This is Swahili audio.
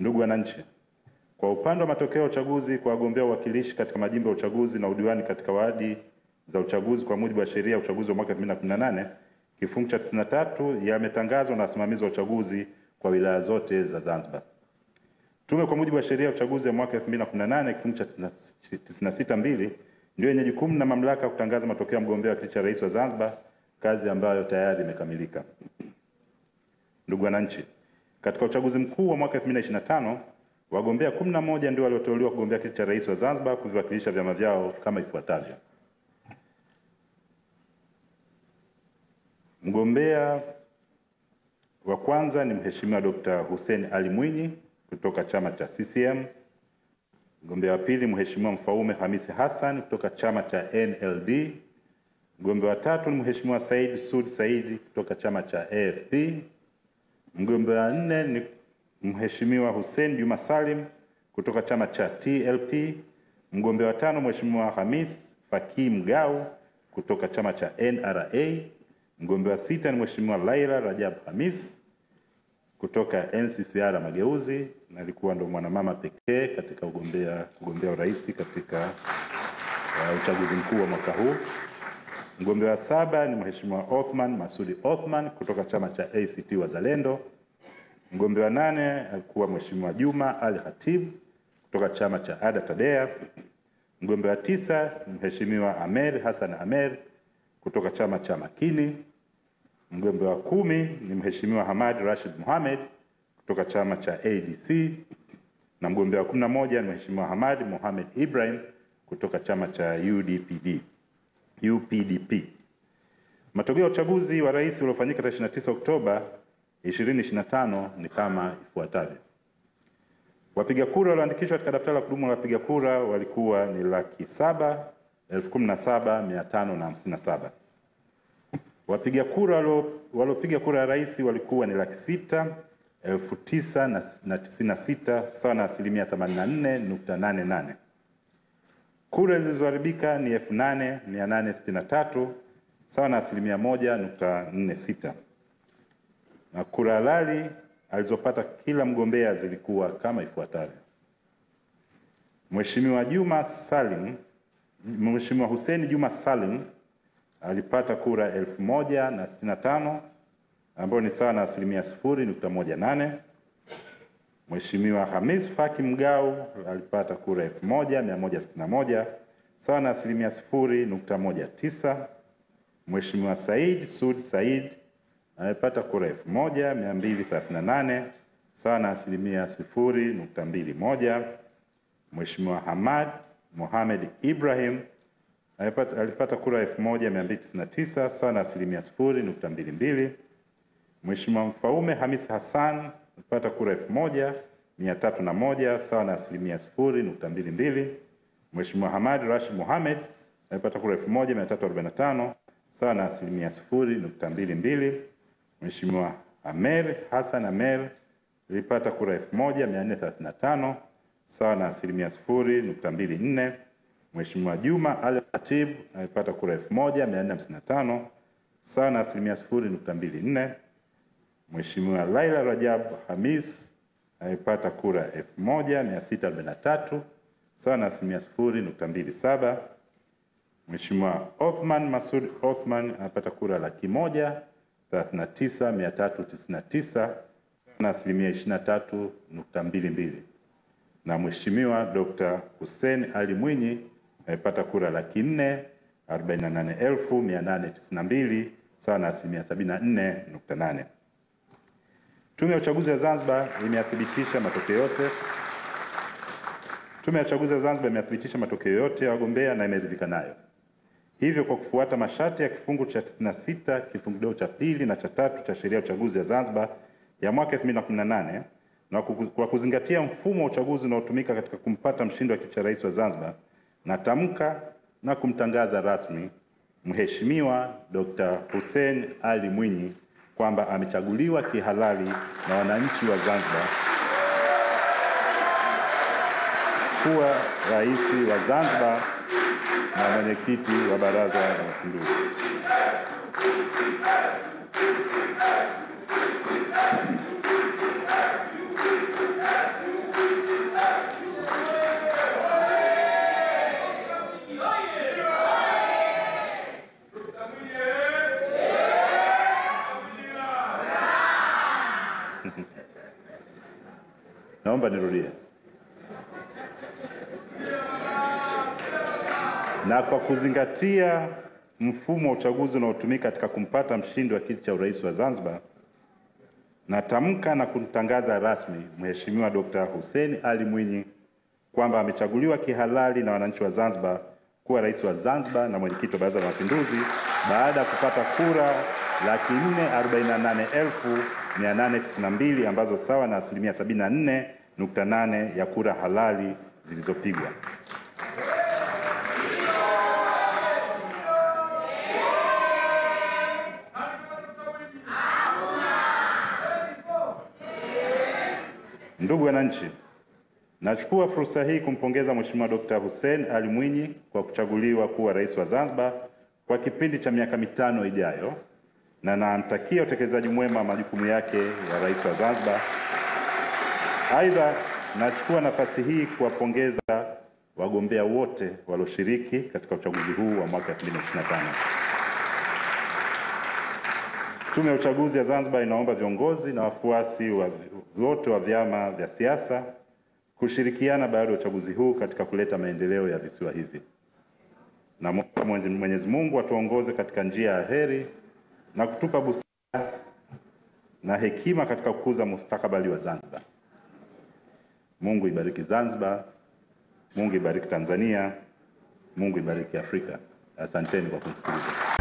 Ndugu wananchi, kwa upande wa matokeo ya uchaguzi kwa wagombea uwakilishi katika majimbo ya uchaguzi na udiwani katika wadi za uchaguzi kwa mujibu wa sheria ya uchaguzi wa mwaka 2018 kifungu cha 93 yametangazwa na wasimamizi wa uchaguzi kwa wilaya zote za Zanzibar. Tume kwa mujibu wa sheria ya uchaguzi ya mwaka 2018 kifungu cha 96(2) ndio yenye jukumu na mamlaka ya kutangaza matokeo ya mgombea wa kiti cha rais wa Zanzibar, kazi ambayo tayari imekamilika. Ndugu wananchi, katika uchaguzi mkuu wa mwaka 2025 wagombea 11 ndio walioteuliwa kugombea kiti cha rais wa Zanzibar kuviwakilisha vyama vyao kama ifuatavyo. Mgombea wa kwanza ni Mheshimiwa Dr. Hussein Ali Mwinyi kutoka chama cha CCM. Mgombea wa pili Mheshimiwa Mfaume Hamisi Hassan kutoka chama cha NLD. Mgombea wa tatu ni Mheshimiwa Said Sud Said kutoka chama cha AFP. Mgombea wa nne ni Mheshimiwa Hussein Juma Salim kutoka chama cha TLP. Mgombea wa tano Mheshimiwa Hamis Faki Mgau kutoka chama cha NRA. Mgombea wa sita ni Mheshimiwa Laila Rajab Hamis kutoka NCCR Mageuzi, na alikuwa ndo mwanamama pekee katika kugombea urais katika uchaguzi mkuu wa mwaka huu. Mgombea wa saba ni Mheshimiwa Othman Masudi Othman kutoka chama cha ACT Wazalendo. Mgombea wa nane alikuwa Mheshimiwa Juma Ali Khatib kutoka chama cha ADA Tadea. Mgombea wa tisa ni Mheshimiwa Amer Hassan Amer kutoka chama cha Makini. Mgombea wa 10 ni Mheshimiwa Hamad Rashid Mohamed kutoka chama cha ADC, na mgombea wa 11 ni Mheshimiwa Hamad Mohamed Ibrahim kutoka chama cha UPDP. Matokeo ya uchaguzi wa rais uliofanyika tarehe 29 Oktoba 2025 ni kama ifuatavyo. Wapiga kura walioandikishwa katika daftari la kudumu la wapiga kura walikuwa ni 717,557. Wapiga kura waliopiga kura ya rais walikuwa ni 609,996 sawa na 84.88. Kura zilizoharibika ni 8,863 sawa na 1.46. Na kura halali alizopata kila mgombea zilikuwa kama ifuatavyo. Mheshimiwa Hussein Juma Salim alipata kura 1,065 ambayo ni sawa na 0.18. Mheshimiwa Hamis Faki Mgau alipata kura 1,161 sawa na 0.19. Mheshimiwa Said Sud Said alipata kura 1,238 sawa na 0.21. Mheshimiwa Hamad Mohamed Ibrahim alipata kura 1,299 sawa na 0.22. Mheshimiwa Mfaume Hamis Hassan alipata kura 1,301 sawa na 0.22. Mheshimiwa Hamad Rashid Mohamed alipata kura 1,345 sawa na 0.22. Mheshimiwa Amer Hassan Amer alipata kura 1,435 sawa na 0.24. Mheshimiwa Juma Ali Khatib alipata kura 1,455 sawa na 0.24. Mheshimiwa Laila Rajab Hamis alipata kura 1,643 sawa na 0.27. Mheshimiwa Othman Masud Othman alipata kura 139,399 na 23.22. Na Mheshimiwa Dr. Hussein Ali Mwinyi alipata kura 448,892 sawa na 74.8. Tume ya uchaguzi ya Zanzibar imethibitisha matokeo yote. Tume ya uchaguzi ya Zanzibar imethibitisha matokeo yote ya wagombea na imeridhika nayo. Hivyo kwa kufuata masharti ya kifungu cha 96 kifungu kidogo cha pili na cha tatu cha sheria ya uchaguzi ya Zanzibar ya mwaka 2018 na kwa kuzingatia mfumo wa uchaguzi unaotumika katika kumpata mshindi wa kiti cha rais wa Zanzibar, natamka na kumtangaza rasmi Mheshimiwa Dr. Hussein Ali Mwinyi kwamba amechaguliwa kihalali na wananchi wa Zanzibar kuwa rais wa Zanzibar na mwenyekiti wa Baraza la Mapinduzi. naomba nirudie. Na kwa kuzingatia mfumo wa uchaguzi unaotumika katika kumpata mshindi wa kiti cha urais wa Zanzibar, natamka na kumtangaza rasmi Mheshimiwa Dr. Hussein Ali Mwinyi kwamba amechaguliwa kihalali na wananchi wa Zanzibar kuwa rais wa Zanzibar na mwenyekiti wa Baraza la Mapinduzi baada ya kupata kura 448,892 ambazo sawa na 74.8% ya kura halali zilizopigwa. Ndugu wananchi, nachukua fursa hii kumpongeza Mheshimiwa Dr. Hussein Ali Mwinyi kwa kuchaguliwa kuwa rais wa Zanzibar kwa kipindi cha miaka 5 ijayo, na namtakia utekelezaji mwema wa majukumu yake ya rais wa Zanzibar. Aidha, nachukua nafasi hii kuwapongeza wagombea wote walioshiriki katika uchaguzi huu wa mwaka 2025. Tume ya uchaguzi ya Zanzibar inaomba viongozi na wafuasi wote wa vyama vya siasa kushirikiana baada ya uchaguzi huu katika kuleta maendeleo ya visiwa hivi. Na Mwenyezi Mungu atuongoze katika njia ya heri na kutupa busara na hekima katika kukuza mustakabali wa Zanzibar. Mungu ibariki Zanzibar, Mungu ibariki Tanzania, Mungu ibariki Afrika. Asanteni kwa kusikiliza.